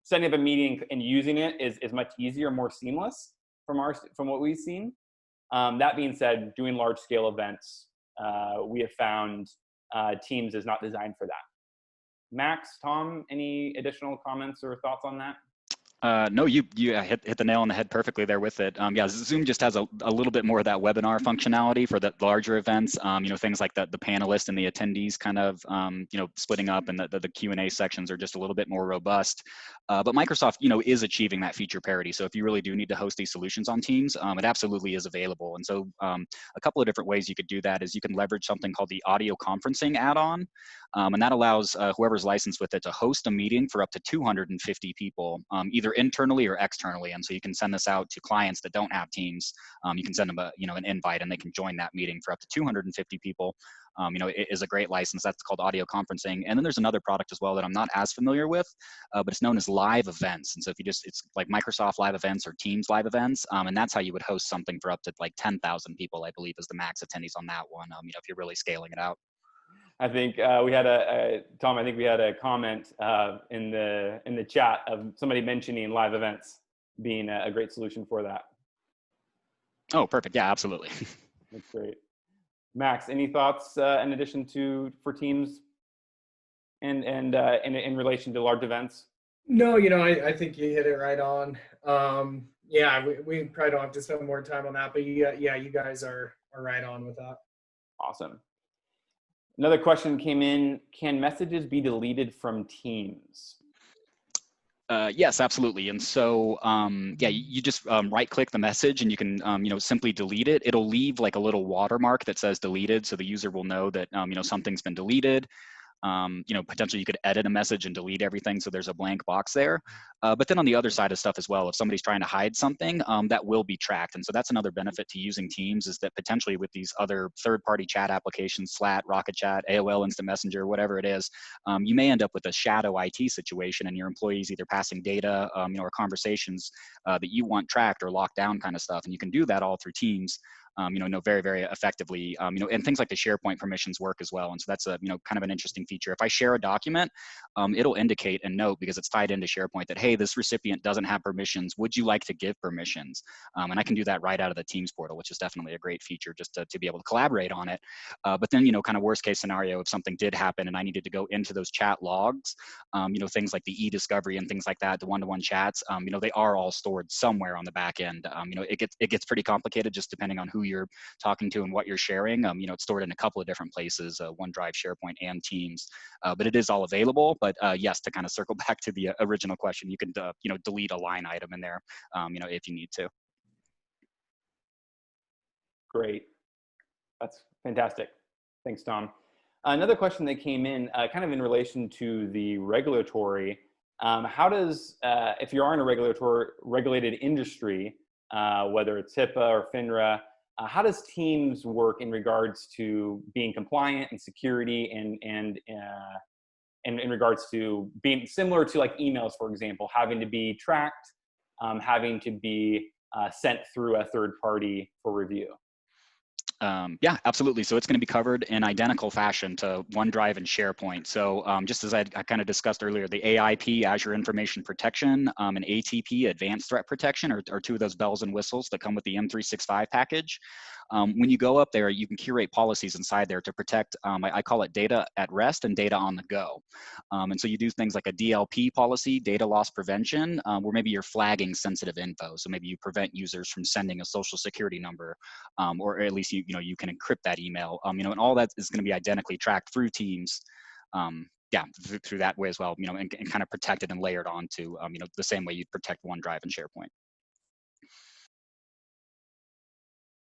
setting up a meeting and using it is much easier, more seamless from what we've seen. That being said, doing large scale events, we have found Teams is not designed for that. Max, Tom, any additional comments or thoughts on that? No, you hit the nail on the head perfectly there with it. Yeah, Zoom just has a little bit more of that webinar functionality for the larger events. Things like the panelists and the attendees kind of, splitting up, and the Q&A sections are just a little bit more robust. But Microsoft, is achieving that feature parity. So if you really do need to host these solutions on Teams, it absolutely is available. And so a couple of different ways you could do that is you can leverage something called the audio conferencing add-on. And that allows whoever's licensed with it to host a meeting for up to 250 people, either internally or externally. And so you can send this out to clients that don't have Teams. You can send them an invite, and they can join that meeting for up to 250 people. It is a great license. That's called audio conferencing. And then there's another product as well that I'm not as familiar with, but it's known as live events. And so if it's like Microsoft Live Events or Teams Live Events, and that's how you would host something for up to like 10,000 people, I believe, is the max attendees on that one. If you're really scaling it out. I think we had Tom. I think we had a comment in the chat of somebody mentioning live events being a great solution for that. Oh, perfect. Yeah, absolutely. That's great. Max, any thoughts in addition for Teams and in relation to large events? No, I think you hit it right on. Yeah, we probably don't have to spend more time on that, but you guys are right on with that. Awesome. Another question came in: can messages be deleted from Teams? Yes, absolutely. And so, you just right-click the message, and you can, simply delete it. It'll leave like a little watermark that says deleted, so the user will know that, something's been deleted. Potentially you could edit a message and delete everything, so there's a blank box there. But then on the other side of stuff as well, if somebody's trying to hide something, that will be tracked. And so that's another benefit to using Teams, is that potentially with these other third-party chat applications, Slack, Rocket Chat, AOL Instant Messenger, whatever it is, you may end up with a shadow IT situation, and your employees either passing data, or conversations that you want tracked or locked down kind of stuff. And you can do that all through Teams. Very, very effectively, and things like the SharePoint permissions work as well. And so that's a, kind of an interesting feature. If I share a document, it'll indicate and note, because it's tied into SharePoint, that, hey, this recipient doesn't have permissions. Would you like to give permissions? And I can do that right out of the Teams portal, which is definitely a great feature just to be able to collaborate on it. But then, kind of worst case scenario, if something did happen and I needed to go into those chat logs, things like the e-discovery and things like that, the one-to-one chats, they are all stored somewhere on the back end. It gets pretty complicated just depending on who you're talking to and what you're sharing. It's stored in a couple of different places, OneDrive, SharePoint, and Teams, but it is all available. But yes, to kind of circle back to the original question, you can delete a line item in there, if you need to. Great, that's fantastic. Thanks, Tom. Another question that came in, kind of in relation to the regulatory. How does, if you are in a regulated industry, whether it's HIPAA or FINRA, how does Teams work in regards to being compliant and security, and in regards to being similar to like emails, for example, having to be tracked, having to be sent through a third party for review? Yeah, absolutely. So it's going to be covered in identical fashion to OneDrive and SharePoint. So just as I kind of discussed earlier, the AIP, Azure Information Protection, and ATP, Advanced Threat Protection, are two of those bells and whistles that come with the M365 package. When you go up there, you can curate policies inside there to protect, I call it data at rest and data on the go. And so you do things like a DLP policy, data loss prevention, where maybe you're flagging sensitive info. So maybe you prevent users from sending a social security number, or at least you can encrypt that email, and all that is going to be identically tracked through Teams, through that way as well, and kind of protected and layered onto, the same way you'd protect OneDrive and SharePoint.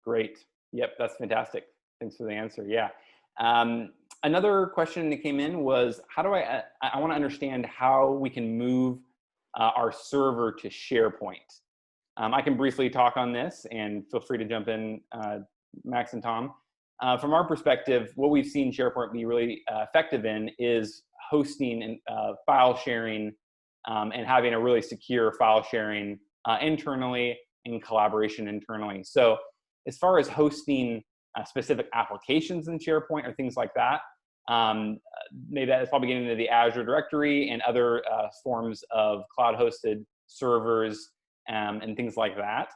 Great. Yep, that's fantastic. Thanks for the answer. Yeah. Another question that came in was, how do I want to understand how we can move our server to SharePoint. I can briefly talk on this, and feel free to jump in, Max and Tom. From our perspective, what we've seen SharePoint be really effective in is hosting and file sharing, and having a really secure file sharing internally and collaboration internally. So as far as hosting specific applications in SharePoint or things like that, maybe that is probably getting into the Azure directory and other forms of cloud-hosted servers and things like that.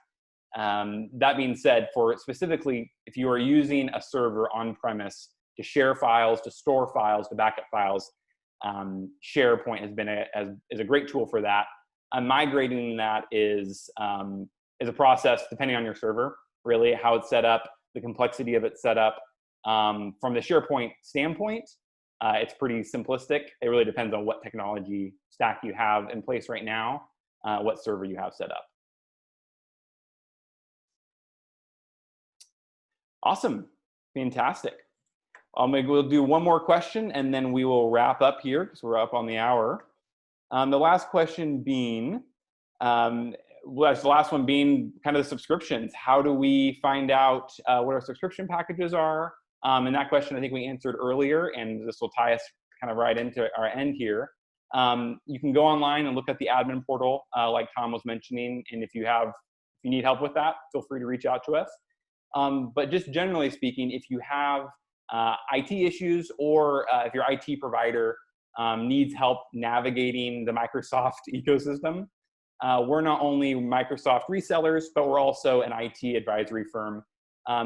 That being said, for specifically, if you are using a server on-premise to share files, to store files, to backup files, SharePoint has been is a great tool for that. Migrating that is a process depending on your server, really how it's set up, the complexity of its setup. From the SharePoint standpoint, it's pretty simplistic. It really depends on what technology stack you have in place right now, what server you have set up. Awesome, fantastic. Maybe we'll do one more question and then we will wrap up here because we're up on the hour. The last question being, the last one being kind of the subscriptions. How do we find out what our subscription packages are? And that question I think we answered earlier, and this will tie us kind of right into our end here. You can go online and look at the admin portal, like Tom was mentioning, and if you need help with that, feel free to reach out to us. But just generally speaking, if you have IT issues, or if your IT provider needs help navigating the Microsoft ecosystem, we're not only Microsoft resellers, but we're also an IT advisory firm.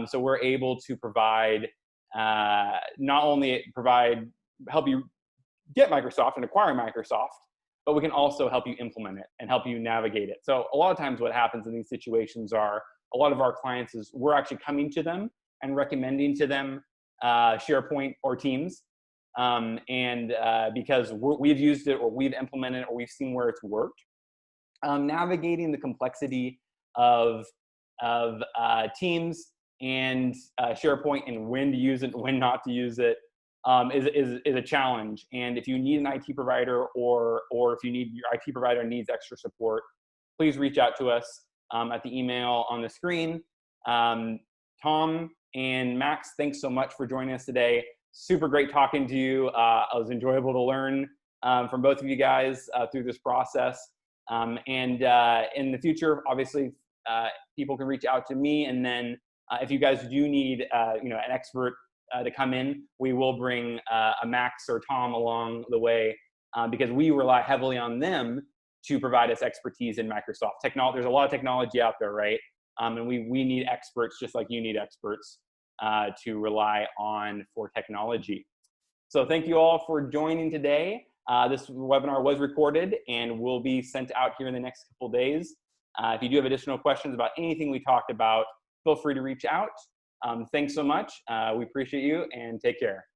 So we're able to provide, not only help you get Microsoft and acquire Microsoft, but we can also help you implement it and help you navigate it. So a lot of times what happens in these situations are, a lot of our clients is we're actually coming to them and recommending to them SharePoint or Teams. Because we've used it, or we've implemented it, or we've seen where it's worked. Navigating the complexity of Teams and SharePoint, and when to use it and when not to use it, is a challenge. And if you need an IT provider, or if your IT provider needs extra support, please reach out to us at the email on the screen. Tom and Max, thanks so much for joining us today. Super great talking to you. It was enjoyable to learn from both of you guys through this process. And in the future, obviously, people can reach out to me. And then if you guys do need an expert to come in, we will bring a Max or Tom along the way, because we rely heavily on them to provide us expertise in Microsoft technology. There's a lot of technology out there, right? And we need experts just like you need experts to rely on for technology. So thank you all for joining today. This webinar was recorded and will be sent out here in the next couple days. If you do have additional questions about anything we talked about, feel free to reach out. Thanks so much. We appreciate you, and take care.